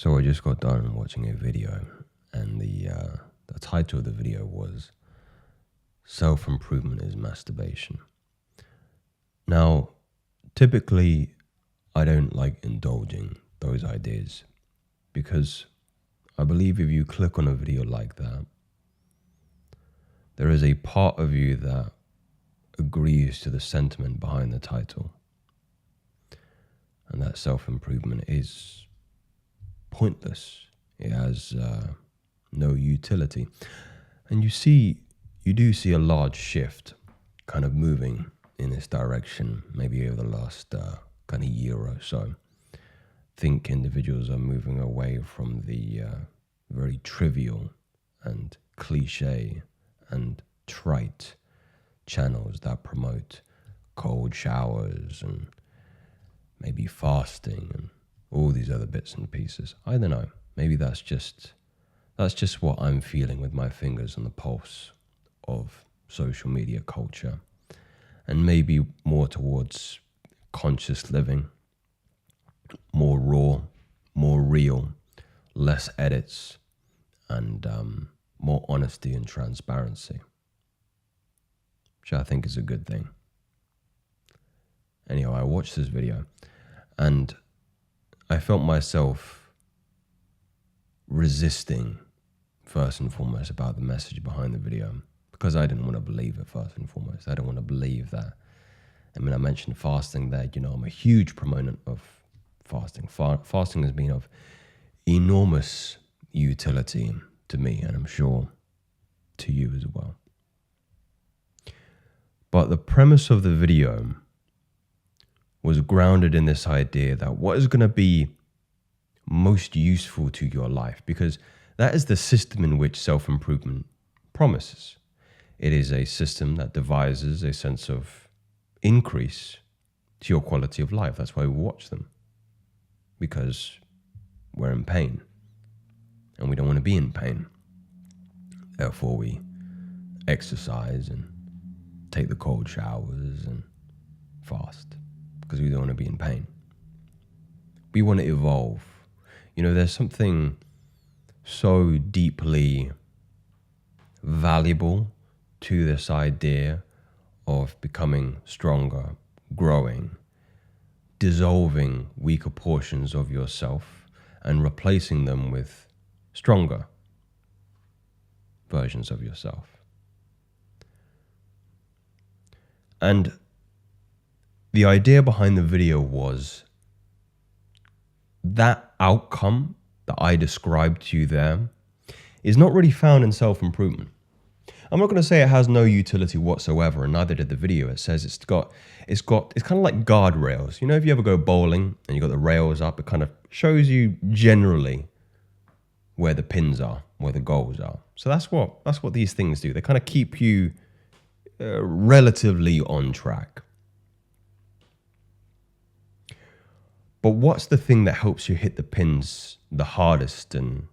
So I just got done watching a video, and the title of the video was "Self-Improvement is Masturbation." Now, typically, I don't like indulging those ideas because I believe if you click on a video like that, there is a part of you that agrees to the sentiment behind the title, and that self-improvement is pointless. It has no utility. And you do see a large shift kind of moving in this direction, maybe over the last kind of year or so. I think individuals are moving away from the very trivial and cliche and trite channels that promote cold showers and maybe fasting and all these other bits and pieces. I don't know. Maybe that's just what I'm feeling with my fingers on the pulse of social media culture, and maybe more towards conscious living, more raw, more real, less edits, and more honesty and transparency, which I think is a good thing. Anyhow, I watched this video and I felt myself resisting, first and foremost, about the message behind the video, because I didn't want to believe it, first and foremost. I don't want to believe that. I mean, I mentioned fasting there. I'm a huge proponent of fasting. Fasting has been of enormous utility to me, and I'm sure to you as well. But the premise of the video was grounded in this idea that what is going to be most useful to your life, because that is the system in which self-improvement promises. It is a system that devises a sense of increase to your quality of life. That's why we watch them, because we're in pain and we don't want to be in pain. Therefore, we exercise and take the cold showers and fast, because we don't want to be in pain. We want to evolve. There's something so deeply valuable to this idea of becoming stronger, growing, dissolving weaker portions of yourself and replacing them with stronger versions of yourself. And the idea behind the video was that outcome that I described to you there is not really found in self-improvement. I'm not going to say it has no utility whatsoever, and neither did the video. It says it's kind of like guardrails. If you ever go bowling and you got the rails up, it kind of shows you generally where the pins are, where the goals are. So that's what these things do. They kind of keep you relatively on track. But what's the thing that helps you hit the pins the hardest and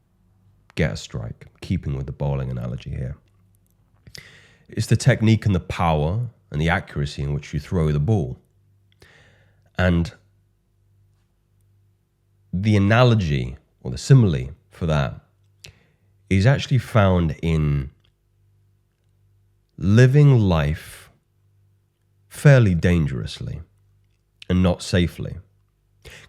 get a strike? Keeping with the bowling analogy here. It's the technique and the power and the accuracy in which you throw the ball. And the analogy or the simile for that is actually found in living life fairly dangerously and not safely.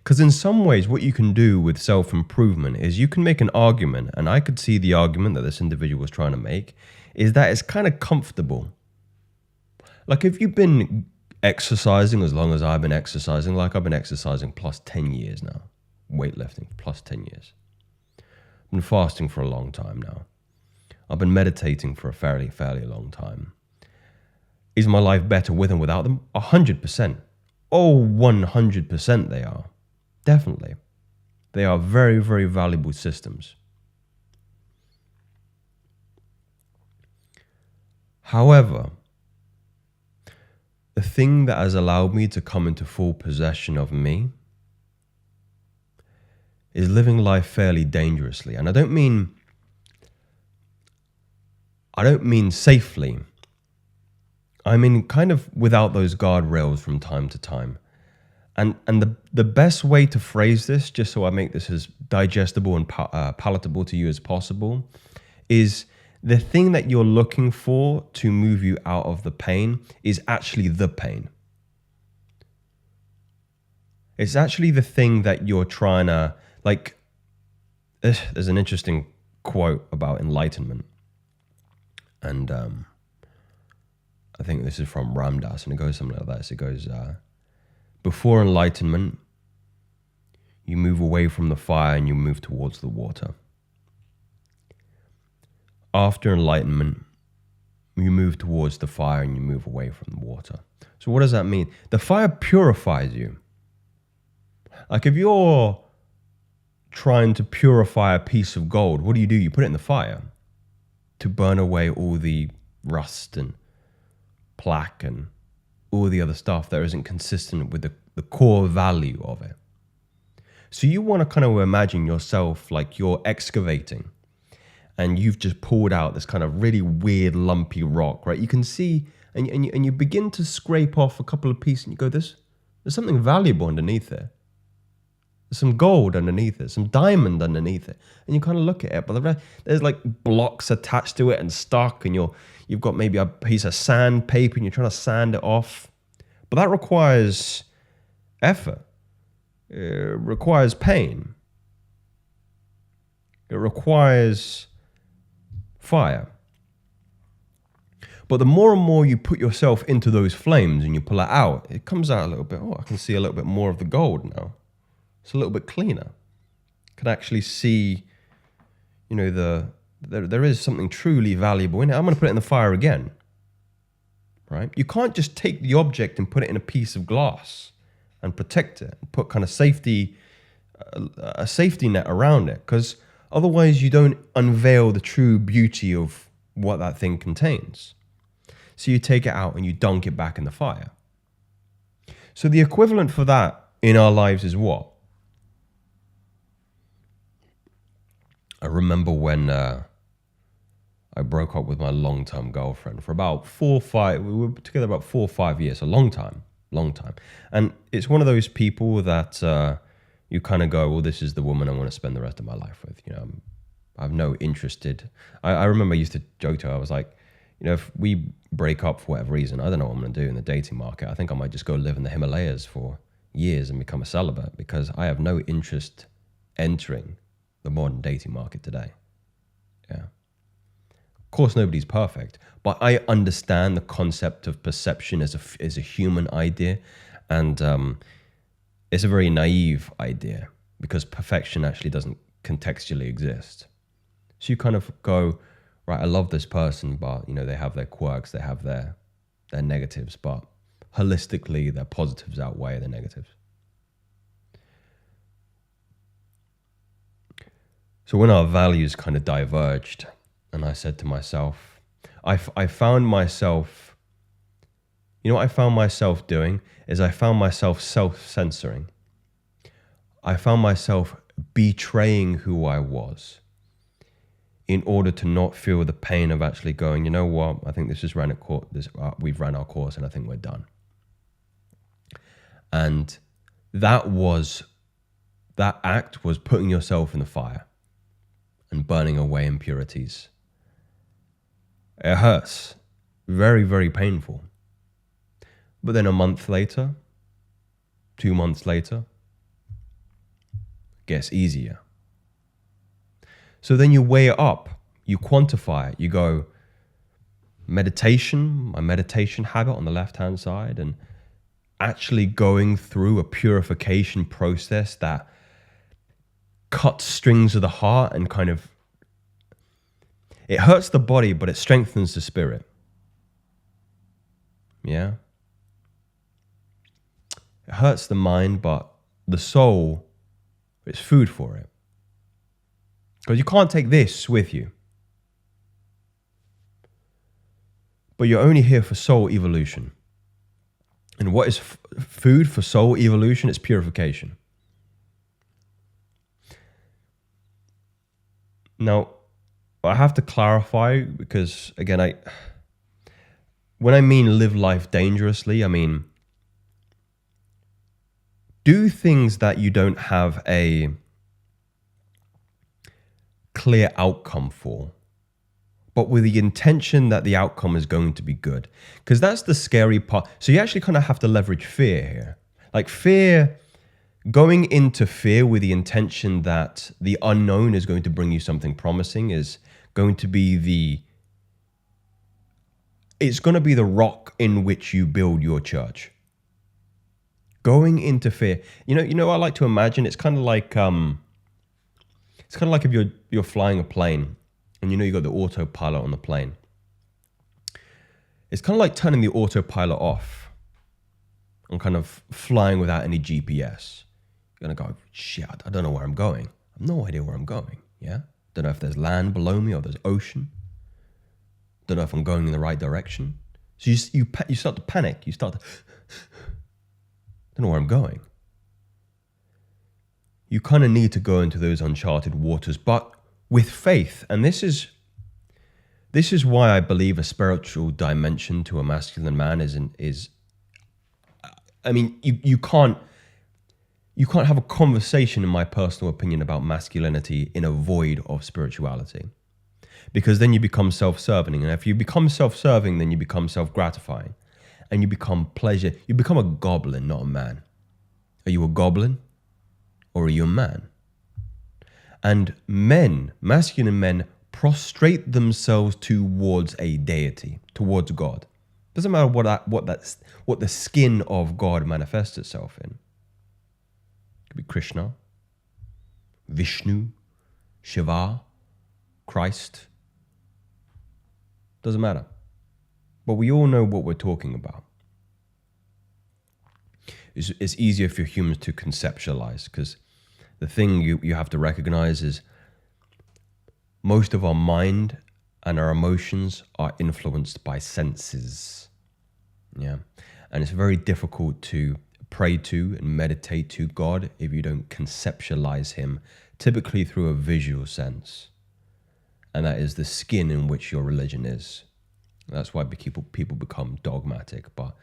Because in some ways, what you can do with self-improvement is you can make an argument, and I could see the argument that this individual was trying to make, is that it's kind of comfortable. Like if you've been exercising as long as I've been exercising, like I've been exercising plus 10 years now, weightlifting plus 10 years. I've been fasting for a long time now. I've been meditating for a fairly long time. Is my life better with and without them? 100%. Oh, 100% they are. Definitely. They are very, very valuable systems. However, the thing that has allowed me to come into full possession of me is living life fairly dangerously. And I don't mean safely. I mean kind of without those guardrails from time to time. And the best way to phrase this, just so I make this as digestible and palatable to you as possible, is the thing that you're looking for to move you out of the pain is actually the pain. It's actually the thing that you're trying to, like, there's an interesting quote about enlightenment. And I think this is from Ram Dass, and it goes something like this. It goes, before enlightenment, you move away from the fire and you move towards the water. After enlightenment, you move towards the fire and you move away from the water. So what does that mean? The fire purifies you. Like if you're trying to purify a piece of gold, what do? You put it in the fire to burn away all the rust and plaque and all the other stuff that isn't consistent with the core value of it. So you want to kind of imagine yourself like you're excavating and you've just pulled out this kind of really weird lumpy rock, right? You can see and you begin to scrape off a couple of pieces and you go, there's something valuable underneath there. There's some gold underneath it, some diamond underneath it. And you kind of look at it, but there's like blocks attached to it and stuck, and you've got maybe a piece of sandpaper and you're trying to sand it off. But that requires effort. It requires pain. It requires fire. But the more and more you put yourself into those flames and you pull it out, it comes out a little bit, I can see a little bit more of the gold now. It's a little bit cleaner. Can actually see, there is something truly valuable in it. I'm going to put it in the fire again, right? You can't just take the object and put it in a piece of glass and protect it and put kind of a safety net around it, because otherwise you don't unveil the true beauty of what that thing contains. So you take it out and you dunk it back in the fire. So the equivalent for that in our lives is what? I remember when I broke up with my long-term girlfriend for about 4 or 5, we were together about 4 or 5 years, a long time. And it's one of those people that you kind of go, well, this is the woman I want to spend the rest of my life with. I have no I remember I used to joke to her, I was like, if we break up for whatever reason, I don't know what I'm going to do in the dating market. I think I might just go live in the Himalayas for years and become a celibate, because I have no interest entering the modern dating market today. Yeah. Of course, nobody's perfect, but I understand the concept of perception as a human idea, and it's a very naive idea because perfection actually doesn't contextually exist. So you kind of go, right, I love this person, but they have their quirks, they have their negatives, but holistically, their positives outweigh their negatives. So when our values kind of diverged, and I said to myself, I found myself, what I found myself doing is I found myself self-censoring. I found myself betraying who I was in order to not feel the pain of actually going, you know what, I think we've ran our course and I think we're done. And that act was putting yourself in the fire and burning away impurities. It hurts. Very, very painful. But then a month later, 2 months later, it gets easier. So then you weigh it up, you quantify it, you go, my meditation habit on the left-hand side, and actually going through a purification process that cuts strings of the heart and kind of, it hurts the body, but it strengthens the spirit. Yeah? It hurts the mind, but the soul, it's food for it. Because you can't take this with you. But you're only here for soul evolution. And what is food for soul evolution? It's purification. Now, I have to clarify, because again, when I mean live life dangerously, I mean do things that you don't have a clear outcome for, but with the intention that the outcome is going to be good. Because that's the scary part. So you actually kind of have to leverage fear here. Like fear, going into fear with the intention that the unknown is going to bring you something promising is going to be it's going to be the rock in which you build your church. Going into fear. I like to imagine it's kind of like if you're flying a plane and you got the autopilot on the plane. It's kind of like turning the autopilot off and kind of flying without any GPS. You're going to go, shit, I don't know where I'm going. I have no idea where I'm going. Yeah. Don't know if there's land below me or there's ocean. Don't know if I'm going in the right direction. So you start to panic. You start to, don't know where I'm going. You kind of need to go into those uncharted waters, but with faith. And this is why I believe a spiritual dimension to a masculine man is. I mean, you can't have a conversation, in my personal opinion, about masculinity in a void of spirituality. Because then you become self-serving. And if you become self-serving, then you become self-gratifying. And you become pleasure. You become a goblin, not a man. Are you a goblin? Or are you a man? And men, masculine men, prostrate themselves towards a deity, towards God. Doesn't matter what the skin of God manifests itself in. It could be Krishna, Vishnu, Shiva, Christ. Doesn't matter. But we all know what we're talking about. It's easier for humans to conceptualize, because the thing you have to recognize is most of our mind and our emotions are influenced by senses. Yeah. And it's very difficult to pray to and meditate to God if you don't conceptualize him, typically through a visual sense. And that is the skin in which your religion is. That's why people become dogmatic. But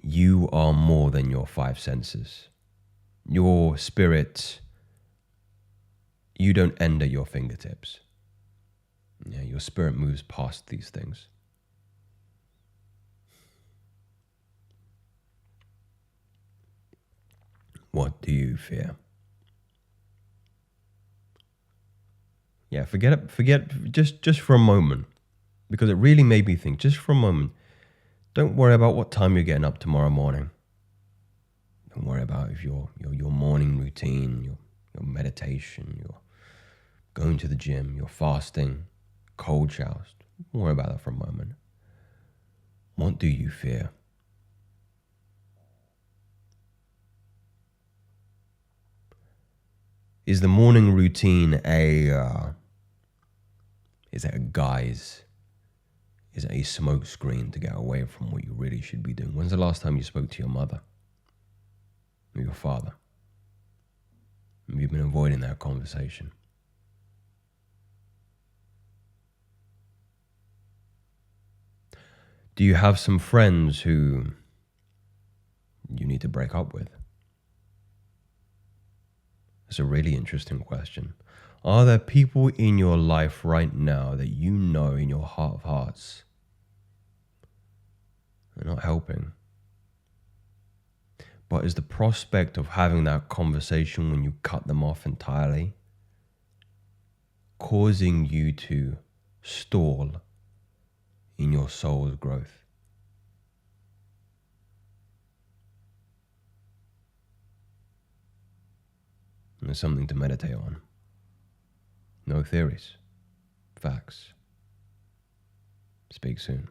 you are more than your five senses. Your spirit, you don't end at your fingertips. Yeah, your spirit moves past these things. What do you fear? Yeah, forget just for a moment, because it really made me think, just for a moment. Don't worry about what time you're getting up tomorrow morning. Don't worry about if your morning routine, your meditation, your going to the gym, your fasting, cold showers. Don't worry about that for a moment. What do you fear? Is the morning routine is it a guise? Is it a smoke screen to get away from what you really should be doing? When's the last time you spoke to your mother or your father? You've been avoiding that conversation. Do you have some friends who you need to break up with? It's a really interesting question. Are there people in your life right now that you know in your heart of hearts are not helping? But is the prospect of having that conversation when you cut them off entirely causing you to stall in your soul's growth? And there's something to meditate on. No theories. Facts. Speak soon.